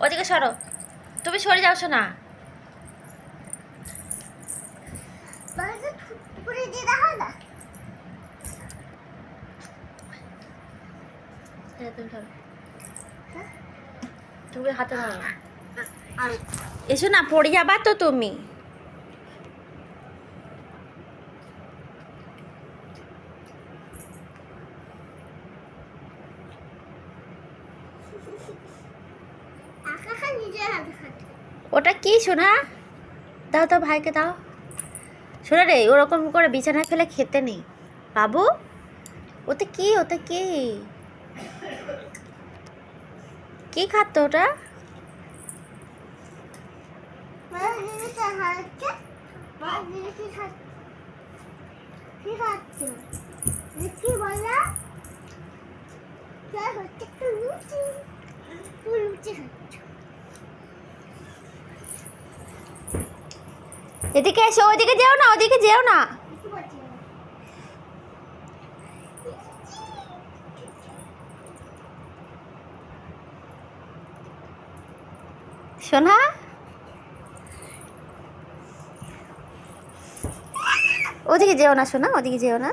ওদিকে সরো, তুমি সরে যাও শোনা। তুমি হাতে ধরো, এসো না, পড়ে যাবা তো তুমি। ওটা কি শোনা? দাও তো ভাইকে দাও। শোনা রে, ওরকম করে বিছানায় ফেলে খেতে নেই বাবু। ওতে কি, ওতে কি কি খাতো ওটা? এদিকে এসো, ওইদিকে যেও না, ওদিকে যেও না। শোনা, ওদিকে যেও না শোনা, ওদিকে যেও না।